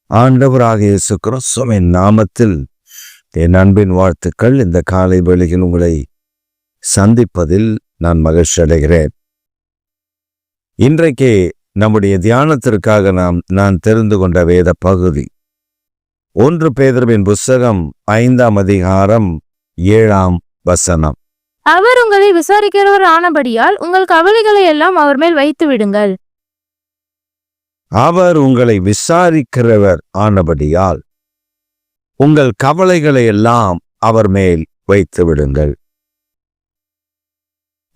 ஆண்டவராகிய இயேசு கிறிஸ்துவின் நாமத்தில் என் அன்பின் வாழ்த்துக்கள். இந்த காலை வேளையில் உங்களை சந்திப்பதில் நான் மகிழ்ச்சி அடைகிறேன். இன்றைக்கு நம்முடைய தியானத்திற்காக நான் தெரிந்து கொண்ட வேத பகுதி 1 பேதுருவின் புஸ்தகம் 5ஆம் அதிகாரம் 7ஆம் வசனம். அவர் உங்களை விசாரிக்கிறவர் ஆனபடியால் உங்கள் கவலைகளை எல்லாம் அவர் மேல் வைத்து விடுங்கள். அவர் உங்களை விசாரிக்கிறவர் ஆனபடியால் உங்கள் கவலைகளை எல்லாம் அவர் மேல் வைத்து விடுங்கள்.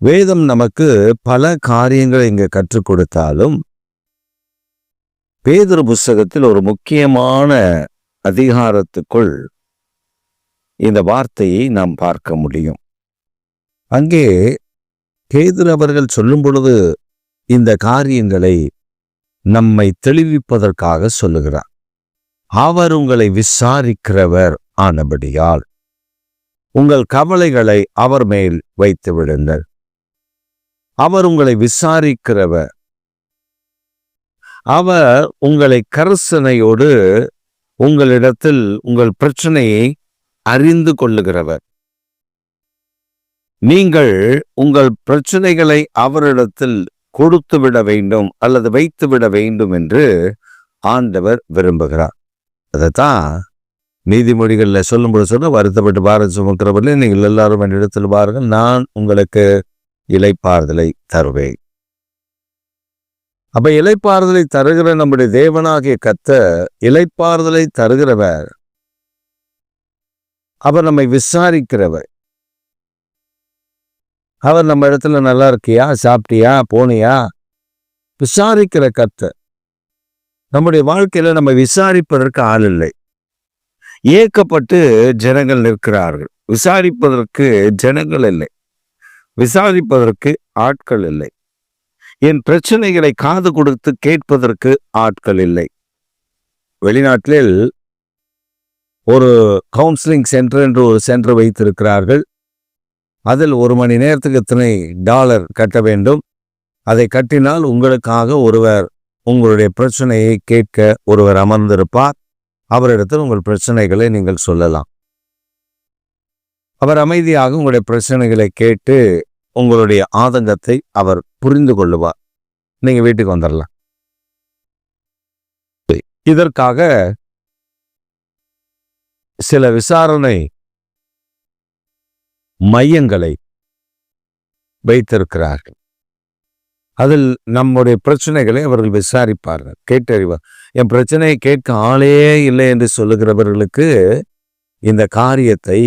வேதம் நமக்கு பல காரியங்களை இங்கு கற்றுக் கொடுத்தாலும் பேதுரு புஸ்தகத்தில் ஒரு முக்கியமான அதிகாரத்துக்குள் இந்த வார்த்தையை நாம் பார்க்க முடியும். அங்கே பேதுரு அவர்கள் சொல்லும் பொழுது இந்த காரியங்களை நம்மை தெளிவிப்பதற்காக சொல்லுகிறார். அவர் உங்களை விசாரிக்கிறவர் ஆனபடியால் உங்கள் கவலைகளை அவர் மேல் வைத்து விடுங்கள். அவர் உங்களை விசாரிக்கிறவர். அவர் உங்களை கரிசனையோடு உங்களிடத்தில் உங்கள் பிரச்சனையை அறிந்து கொள்ளுகிறவர். நீங்கள் உங்கள் பிரச்சனைகளை அவரிடத்தில் கொடுத்து விட வேண்டும் அல்லது வைத்து விட வேண்டும் என்று ஆண்டவர் விரும்புகிறார். அதைத்தான் நீதிமொழிகளில் சொல்லும்போது வருத்தப்பட்டு பாரம் சுமக்கிறவர்களே நீங்கள் எல்லாரும் என்னிடத்தில் பாருங்கள், நான் உங்களுக்கு இளைப்பாறுதலை தருவேன். அப்ப இளைப்பாறுதலை தருகிற நம்முடைய தேவனாகிய கர்த்தர் இளைப்பாறுதலை தருகிறவர். அவர் நம்மை விசாரிக்கிறவர். அவர் நம்ம இடத்துல நல்லா இருக்கியா, சாப்பிட்டியா, போனியா, விசாரிக்கிற கர்த்தர். நம்முடைய வாழ்க்கையில நம்ம விசாரிப்பதற்கு ஆள் இல்லை. ஏக்கப்பட்டு ஜனங்கள் நிற்கிறார்கள். விசாரிப்பதற்கு ஜனங்கள் இல்லை, விசாரிப்பதற்கு ஆட்கள் இல்லை. என் பிரச்சனைகளை காது கொடுத்து கேட்பதற்கு ஆட்கள் இல்லை. வெளிநாட்டில் ஒரு கவுன்சிலிங் சென்டர் என்று ஒரு சென்டர் வைத்திருக்கிறார்கள். அதில் 1 மணி நேரத்துக்கு இத்தனை டாலர் கட்ட வேண்டும். அதை கட்டினால் உங்களுக்காக ஒருவர் உங்களுடைய பிரச்சனையை கேட்க ஒருவர் அமர்ந்திருப்பார். அவரிடத்தில் உங்கள் பிரச்சனைகளை நீங்கள் சொல்லலாம். அவர் அமைதியாக உங்களுடைய பிரச்சனைகளை கேட்டு உங்களுடைய ஆதங்கத்தை அவர் புரிந்து கொள்ளுவார். நீங்க வீட்டுக்கு வந்துடலாம். இதற்காக சில விசாரணை மையங்களை வைத்திருக்கிறார்கள். அதில் நம்முடைய பிரச்சனைகளை அவர்கள் விசாரிப்பார்கள், கேட்டறிவார். என் பிரச்சனையை கேட்க ஆளே இல்லை என்று சொல்லுகிறவர்களுக்கு இந்த காரியத்தை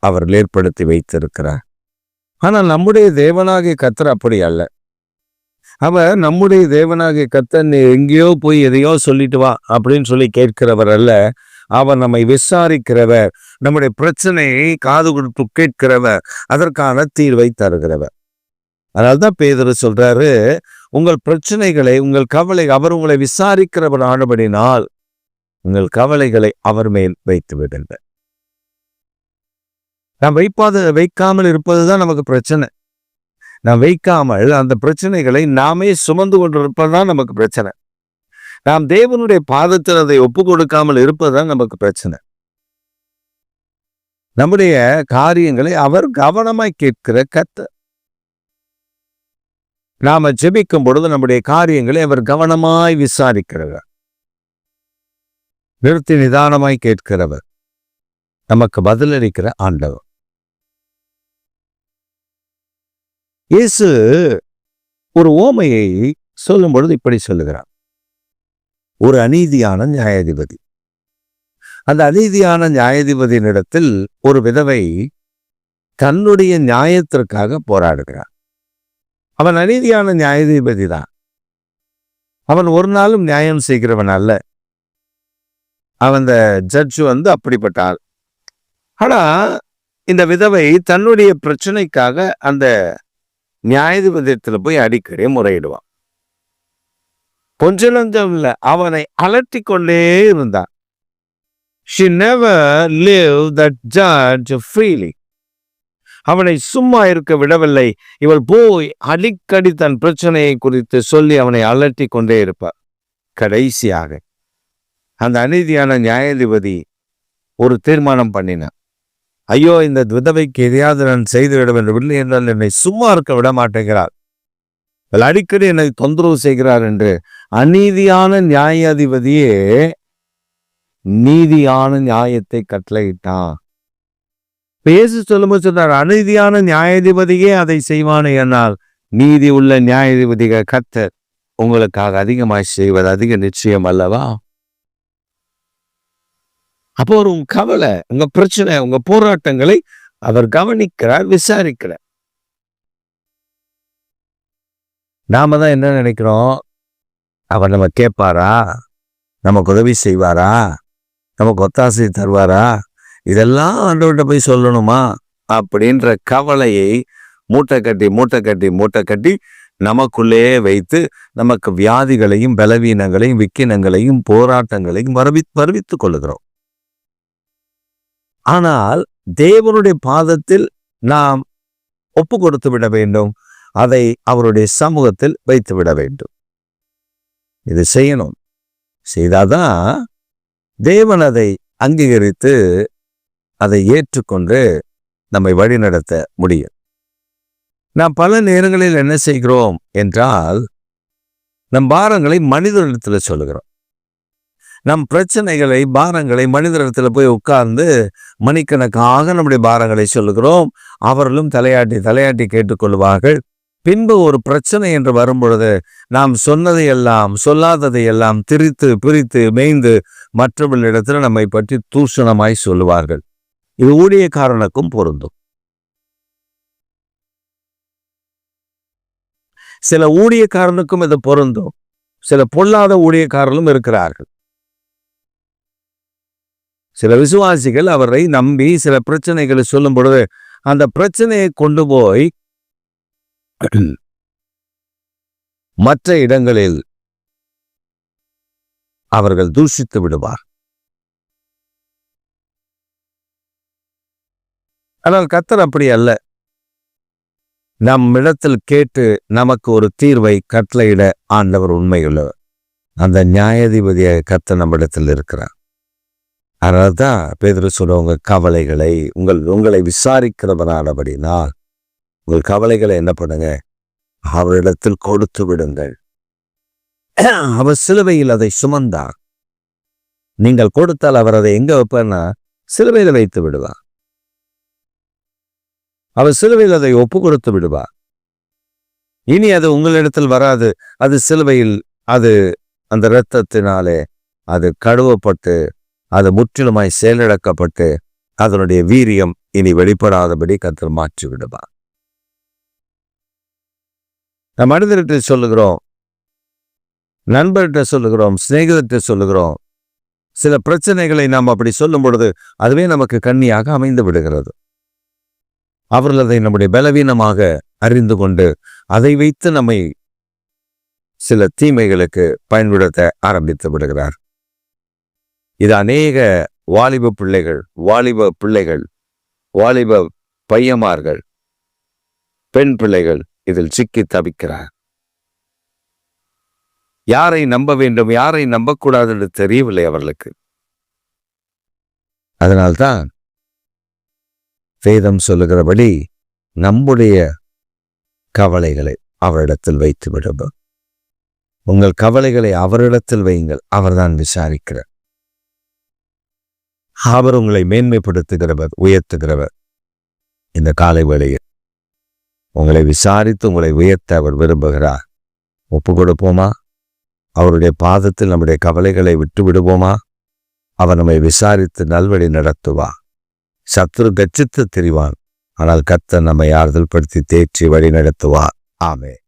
அவர்கள் ஏற்படுத்தி வைத்திருக்கிறார். ஆனால் நம்முடைய தேவனாகிய கர்த்தர் அப்படி அல்ல. அவர் நம்முடைய தேவனாகிய கர்த்தர் நீ எங்கேயோ போய் எதையோ சொல்லிட்டு வா அப்படின்னு சொல்லி கேட்கிறவர் அல்ல. அவர் நம்மை விசாரிக்கிறவர், நம்முடைய பிரச்சனையை காது கொடுத்து கேட்கிறவர், அதற்கான தீர்வை தருகிறவர். அதனால்தான் பேதுரு சொல்றாரு, உங்கள் பிரச்சனைகளை உங்கள் கவலை அவர் உங்களை விசாரிக்கிறவர் ஆனபடினால் உங்கள் கவலைகளை அவர் மேல் வைத்து விடுங்கள். நாம் வைக்காமல் இருப்பதுதான் நமக்கு பிரச்சனை. நாம் வைக்காமல் அந்த பிரச்சனைகளை நாமே சுமந்து கொண்டிருப்பதுதான் நமக்கு பிரச்சனை. நாம் தேவனுடைய பாதத்தில் அதை ஒப்பு கொடுக்காமல் இருப்பதுதான் நமக்கு பிரச்சனை. நம்முடைய காரியங்களை அவர் கவனமாய் கேட்கிற கர்த்தர். நாம ஜெபிக்கும் பொழுது நம்முடைய காரியங்களை அவர் கவனமாய் விசாரிக்கிறவர், நிறுத்தி நிதானமாய் கேட்கிறவர், நமக்கு பதிலளிக்கிற ஆண்டவர். இயேசு ஒரு ஓமையை சொல்லும் பொழுது இப்படி சொல்லுகிறார். ஒரு அநீதியான நியாயாதிபதி. அந்த அநீதியான நியாயாதிபதியினிடத்தில் ஒரு விதவை தன்னுடைய நியாயத்திற்காக போராடுகிறார். அவன் அநீதியான நியாயாதிபதி தான். அவன் ஒரு நாளும் நியாயம் செய்கிறவன் அல்ல. அவன் அந்த ஜட்ஜ் அப்படிப்பட்ட ஆள். ஆனா இந்த விதவை தன்னுடைய பிரச்சனைக்காக அந்த நியாயாதிபதியத்துல போய் அடிக்கடி முறையிடுவான். கொஞ்ச நஞ்சம் இல்ல, அவனை அலட்டி கொண்டே இருந்தான். She never lived that judge freely. அவனை சும்மா இருக்க விடவில்லை. இவள் போய் அடிக்கடி தன் பிரச்சனையை குறித்து சொல்லி அவனை அலட்டி கொண்டே இருப்பார். கடைசியாக அந்த அநீதியான நியாயாதிபதி ஒரு தீர்மானம் பண்ணினான். ஐயோ, இந்த விதவைக்கு எதையாவது நான் செய்துவிட வேண்டும், இல்லை என்றால் என்னை சும்மா இருக்க விட மாட்டேங்கிறார், அடிக்கடி என்னை தொந்தரவு செய்கிறார் என்று அநீதியான நியாயாதிபதியே நீதியான நியாயத்தை கட்டளையிட்டான். பேசு சொல்லும்போது சொன்னார், அநீதியான நியாயாதிபதியே அதை செய்வானே, என்னால் நீதி உள்ள நியாயாதிபதிகள் கர்த்தர் உங்களுக்காக அதிகமாய் செய்வது அதிக நிச்சயம் அல்லவா? அப்போ உங்க கவலை, உங்க பிரச்சனை, உங்க போராட்டங்களை அவர் கவனிக்கிறார், விசாரிக்கிறார். நாம தான் என்ன நினைக்கிறோம், அவர் நம்ம கேட்பாரா, நமக்கு உதவி செய்வாரா, நமக்கு ஒத்தாசை தருவாரா, இதெல்லாம் ஆண்டவர்கிட்ட போய் சொல்லணுமா அப்படின்ற கவலையை மூட்டை கட்டி நமக்குள்ளே வைத்து நமக்கு வியாதிகளையும் பலவீனங்களையும் விக்கினங்களையும் போராட்டங்களையும் வருவித்துக் கொள்ளுகிறோம். ஆனால் தேவனுடைய பாதத்தில் நாம் ஒப்பு கொடுத்து விட வேண்டும், அதை அவருடைய சமூகத்தில் வைத்து விட வேண்டும். இது செய்யணும். செய்தாதான் தேவன் அதை அங்கீகரித்து அதை ஏற்றுக்கொண்டு நம்மை வழிநடத்த முடியும். நாம் பல நேரங்களில் என்ன செய்கிறோம் என்றால், நம் பாரங்களை மனிதனிடத்தில் சொல்லுகிறோம். நம் பிரச்சனைகளை, பாரங்களை மனிதனிடத்தில் போய் உட்கார்ந்து மணிக்கணக்காக நம்முடைய பாரங்களை சொல்லுகிறோம். அவர்களும் தலையாட்டி கேட்டுக்கொள்வார்கள். பின்பு ஒரு பிரச்சனை என்று வரும்பொழுது நாம் சொன்னதையெல்லாம் சொல்லாததையெல்லாம் பிரித்து மேய்ந்து மற்றவர்களிடத்தில் நம்மை பற்றி தூஷணமாய் சொல்லுவார்கள். இது ஊழியக்காரனுக்கும் பொருந்தும். சில ஊழியக்காரனுக்கும் இது பொருந்தும். சில பொல்லாத ஊழியக்காரர்களும் இருக்கிறார்கள். சில விசுவாசிகள் அவரை நம்பி சில பிரச்சனைகளை சொல்லும் பொழுது அந்த பிரச்சனையை கொண்டு போய் மற்ற இடங்களில் அவர்கள் தூஷித்து விடுவார். ஆனால் கர்த்தர் அப்படி அல்ல. நம் இடத்தில் கேட்டு நமக்கு ஒரு தீர்வை கட்டளையிட ஆண்டவர் உண்மையுள்ளவர். அந்த நியாயாதிபதியாக கர்த்தர் நம்மிடத்தில் இருக்கிறார். அதனால்தான் பேதுரு சொல்லுவாங்க, கவலைகளை உங்களை விசாரிக்கிறவரானபடினால் உங்கள் கவலைகளை என்ன பண்ணுங்க, அவரிடத்தில் கொடுத்து விடுங்கள். அவர் சிலுவையில் அதை சுமந்தார். நீங்கள் கொடுத்தால் அவர் அதை எங்க வைப்பார்னா சிலுவையில் வைத்து விடுவார். அவர் சிலுவையில் அதை ஒப்பு கொடுத்து விடுவார். இனி அது உங்களிடத்தில் வராது. அது சிலுவையில் அது அந்த இரத்தத்தினாலே அது கழுவப்பட்டு அது முற்றிலுமாய் செயலிழக்கப்பட்டு அதனுடைய வீரியம் இனி வெளிப்படாதபடி கர்த்தர் மாற்றி விடுவார். நம் மனிதர்கிட்ட சொல்லுகிறோம், நண்பர்கிட்ட சொல்லுகிறோம், சிநேகிதர்கிட்ட சொல்லுகிறோம். சில பிரச்சனைகளை நாம் அப்படி சொல்லும் பொழுது அதுவே நமக்கு கண்ணியாக அமைந்து விடுகிறது. அவர்கள் அதை நம்முடைய பலவீனமாக அறிந்து கொண்டு அதை வைத்து நம்மை சில தீமைகளுக்கு பயன்படுத்த ஆரம்பித்து விடுகிறார். இது அநேக வாலிப பிள்ளைகள், வாலிப பையமார்கள், பெண் பிள்ளைகள் இதில் சிக்கி தவிக்கிறார். யாரை நம்ப வேண்டும், யாரை நம்பக்கூடாது என்று தெரியவில்லை அவர்களுக்கு. அதனால்தான் வேதம் சொல்லுகிறபடி நம்முடைய கவலைகளை அவரிடத்தில் வைத்து விடுவோம். உங்கள் கவலைகளை அவரிடத்தில் வையுங்கள், அவர்தான் விசாரிக்கிறார். அவர் உங்களை மேன்மைப்படுத்துகிறவர், உயர்த்துகிறவர். இந்த காலை வேளையில் உங்களை விசாரித்து உங்களை உயர்த்த அவர் விரும்புகிறார். ஒப்பு கொடுப்போமா? அவருடைய பாதத்தில் நம்முடைய கவலைகளை விட்டு விடுவோமா? அவர் நம்மை விசாரித்து நல்வழி நடத்துவார். சத்துரு கட்சித்து திரிவான், ஆனால் கர்த்தர் நம்மை ஆறுதல் படுத்தி தேற்றி வழி நடத்துவார். ஆமென்.